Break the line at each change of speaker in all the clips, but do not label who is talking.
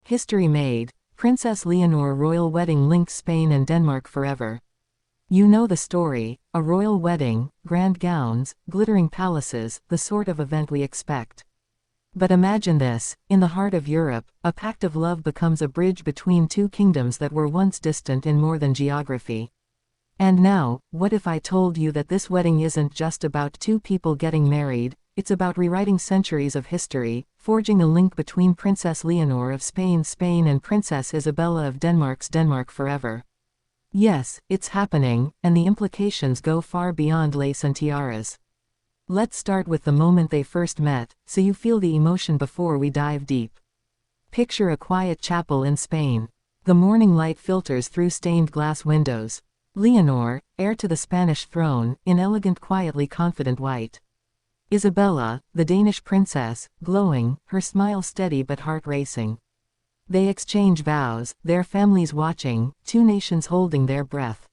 History made. Princess Leonor Royal wedding links Spain and Denmark forever. You know the story, a royal wedding, grand gowns, glittering palaces, the sort of event we expect. But imagine this, in the heart of Europe, a pact of love becomes a bridge between two kingdoms that were once distant in more than geography. And now, what if I told you that this wedding isn't just about two people getting married, it's about rewriting centuries of history, forging a link between Princess Leonor of Spain and Princess Isabella of Denmark forever. Yes, it's happening, and the implications go far beyond lace and tiaras. Let's start with the moment they first met, so you feel the emotion before we dive deep. Picture a quiet chapel in Spain. The morning light filters through stained glass windows. Leonor, heir to the Spanish throne, in elegant, quietly confident white. Isabella, the Danish princess, glowing, her smile steady but heart racing. They exchange vows, their families watching, two nations holding their breath.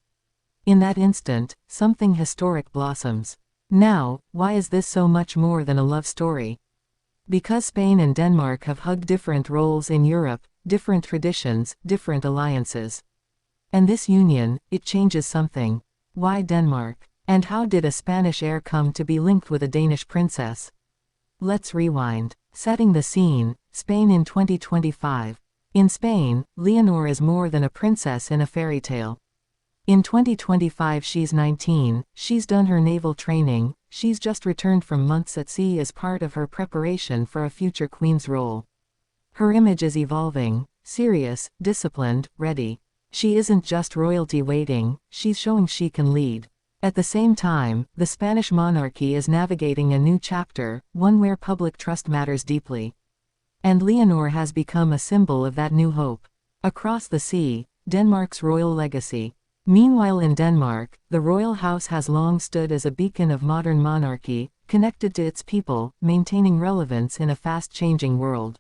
In that instant, something historic blossoms. Now, why is this so much more than a love story? Because Spain and Denmark have hugged different roles in Europe, different traditions, different alliances. And this union, it changes something. Why Denmark? And how did a Spanish heir come to be linked with a Danish princess? Let's rewind. Setting the scene, Spain in 2025. In Spain, Leonor is more than a princess in a fairy tale. In 2025 she's 19, she's done her naval training, she's just returned from months at sea as part of her preparation for a future queen's role. Her image is evolving, serious, disciplined, ready. She isn't just royalty waiting, she's showing she can lead. At the same time, the Spanish monarchy is navigating a new chapter, one where public trust matters deeply. And Leonor has become a symbol of that new hope. Across the sea, Denmark's royal legacy. Meanwhile in Denmark, the royal house has long stood as a beacon of modern monarchy, connected to its people, maintaining relevance in a fast-changing world.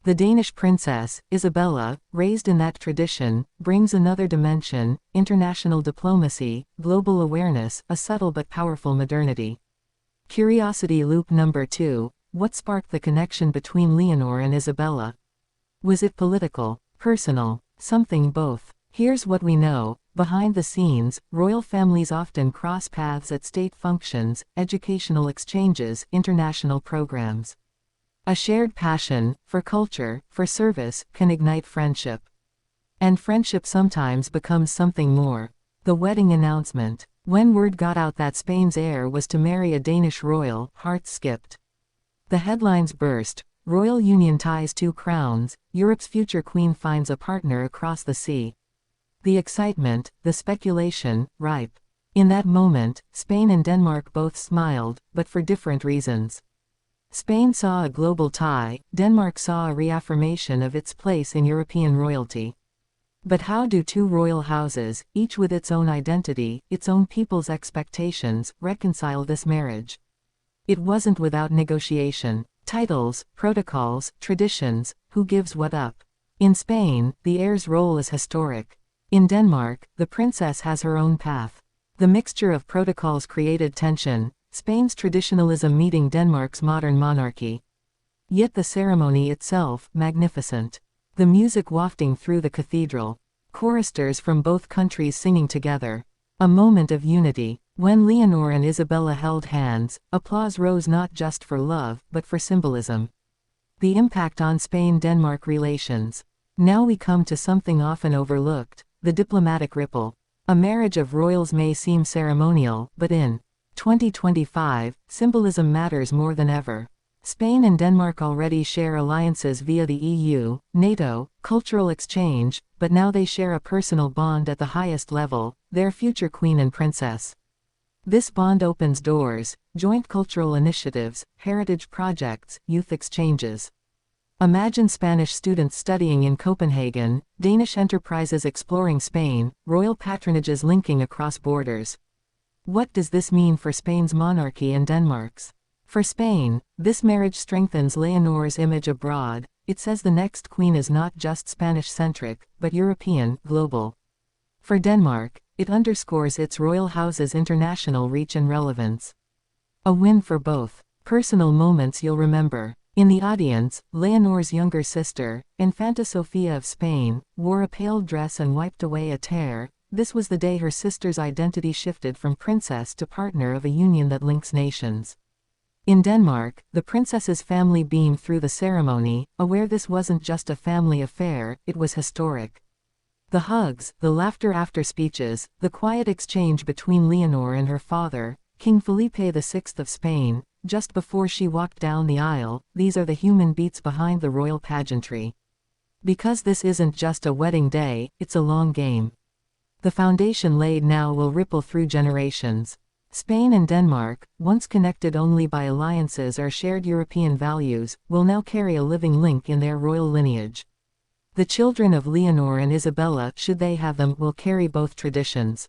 The Danish princess, Isabella, raised in that tradition, brings another dimension, international diplomacy, global awareness, a subtle but powerful modernity. Curiosity loop number 2. What sparked the connection between Leonor and Isabella? Was it political, personal, something both? Here's what we know. Behind the scenes, royal families often cross paths at state functions, educational exchanges, international programs. A shared passion, for culture, for service, can ignite friendship. And friendship sometimes becomes something more. The wedding announcement. When word got out that Spain's heir was to marry a Danish royal, hearts skipped. The headlines burst. Royal union ties two crowns, Europe's future queen finds a partner across the sea. The excitement, the speculation, ripe. In that moment, Spain and Denmark both smiled, but for different reasons. Spain saw a global tie, Denmark saw a reaffirmation of its place in European royalty. But how do two royal houses, each with its own identity, its own people's expectations, reconcile this marriage? It wasn't without negotiation. Titles, protocols, traditions, who gives what up? In Spain, the heir's role is historic. In Denmark, the princess has her own path. The mixture of protocols created tension, Spain's traditionalism meeting Denmark's modern monarchy. Yet the ceremony itself, magnificent. The music wafting through the cathedral. Choristers from both countries singing together. A moment of unity. When Leonor and Isabella held hands, applause rose not just for love, but for symbolism. The impact on Spain-Denmark relations. Now we come to something often overlooked, the diplomatic ripple. A marriage of royals may seem ceremonial, but in 2025, symbolism matters more than ever. Spain and Denmark already share alliances via the EU, NATO, cultural exchange, but now they share a personal bond at the highest level, their future queen and princess. This bond opens doors, joint cultural initiatives, heritage projects, youth exchanges. Imagine Spanish students studying in Copenhagen, Danish enterprises exploring Spain, royal patronages linking across borders. What does this mean for Spain's monarchy and Denmark's? For Spain, this marriage strengthens Leonor's image abroad. It says the next queen is not just Spanish-centric, but European, global. For Denmark, it underscores its royal house's international reach and relevance. A win for both. Personal moments you'll remember. In the audience, Leonor's younger sister, Infanta Sofia of Spain, wore a pale dress and wiped away a tear. This was the day her sister's identity shifted from princess to partner of a union that links nations. In Denmark, the princess's family beamed through the ceremony, aware this wasn't just a family affair, it was historic. The hugs, the laughter after speeches, the quiet exchange between Leonor and her father, King Felipe VI of Spain, just before she walked down the aisle, these are the human beats behind the royal pageantry. Because this isn't just a wedding day, it's a long game. The foundation laid now will ripple through generations. Spain and Denmark, once connected only by alliances or shared European values, will now carry a living link in their royal lineage. The children of Leonor and Isabella, should they have them, will carry both traditions.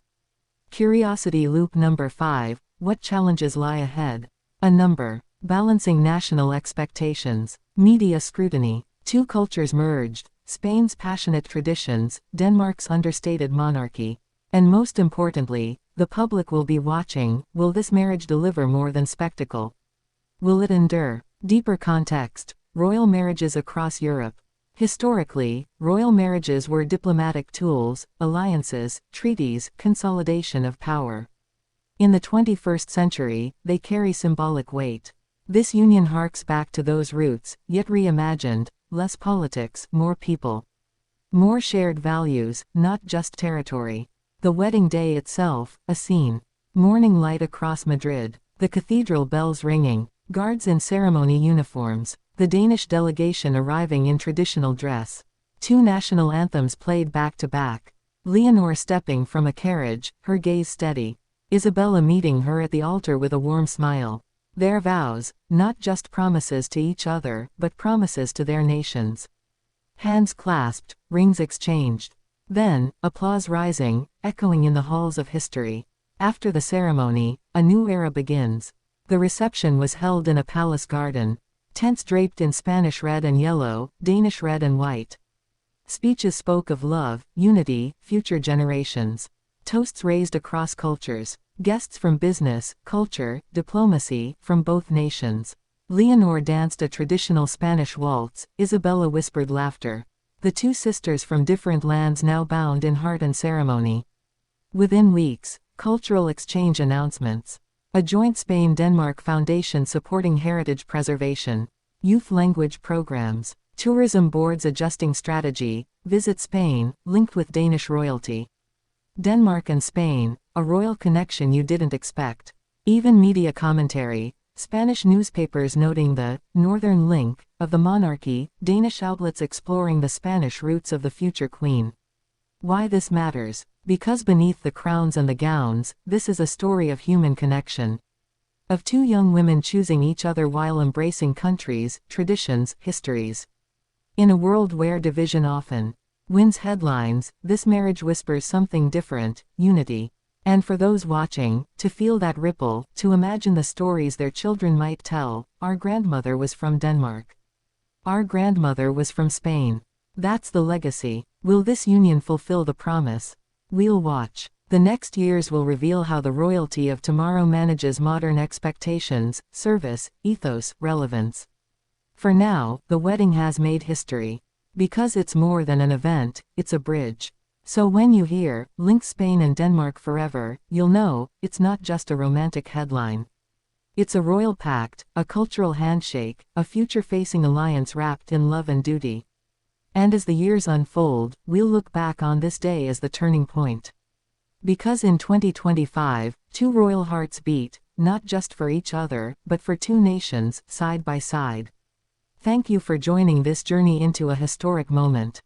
Curiosity loop number 5, what challenges lie ahead? A number. Balancing national expectations. Media scrutiny. Two cultures merged. Spain's passionate traditions, Denmark's understated monarchy. And most importantly, the public will be watching. Will this marriage deliver more than spectacle? Will it endure? Deeper context. Royal marriages across Europe. Historically, royal marriages were diplomatic tools, alliances, treaties, consolidation of power. In the 21st century, they carry symbolic weight. This union harks back to those roots, yet reimagined, less politics, more people. More shared values, not just territory. The wedding day itself, a scene. Morning light across Madrid, the cathedral bells ringing, guards in ceremony uniforms, the Danish delegation arriving in traditional dress. Two national anthems played back to back. Leonor stepping from a carriage, her gaze steady. Isabella meeting her at the altar with a warm smile. Their vows, not just promises to each other, but promises to their nations. Hands clasped, rings exchanged. Then, applause rising, echoing in the halls of history. After the ceremony, a new era begins. The reception was held in a palace garden. Tents draped in Spanish red and yellow, Danish red and white. Speeches spoke of love, unity, future generations. Toasts raised across cultures. Guests from business, culture, diplomacy, from both nations. Leonor danced a traditional Spanish waltz, Isabella whispered laughter. The two sisters from different lands now bound in heart and ceremony. Within weeks, cultural exchange announcements. A joint Spain-Denmark foundation supporting heritage preservation. Youth language programs. Tourism boards adjusting strategy. Visit Spain, linked with Danish royalty. Denmark and Spain, a royal connection you didn't expect. Even media commentary. Spanish newspapers noting the northern link of the monarchy, Danish outlets exploring the Spanish roots of the future queen. Why this matters? Because beneath the crowns and the gowns, this is a story of human connection. Of two young women choosing each other while embracing countries, traditions, histories. In a world where division often wins headlines, this marriage whispers something different, unity. And for those watching, to feel that ripple, to imagine the stories their children might tell, our grandmother was from Denmark. Our grandmother was from Spain. That's the legacy. Will this union fulfill the promise? We'll watch. The next years will reveal how the royalty of tomorrow manages modern expectations, service, ethos, relevance. For now, the wedding has made history. Because it's more than an event, it's a bridge. So when you hear, link Spain and Denmark forever, you'll know, it's not just a romantic headline. It's a royal pact, a cultural handshake, a future-facing alliance wrapped in love and duty. And as the years unfold, we'll look back on this day as the turning point. Because in 2025, two royal hearts beat, not just for each other, but for two nations, side by side. Thank you for joining this journey into a historic moment.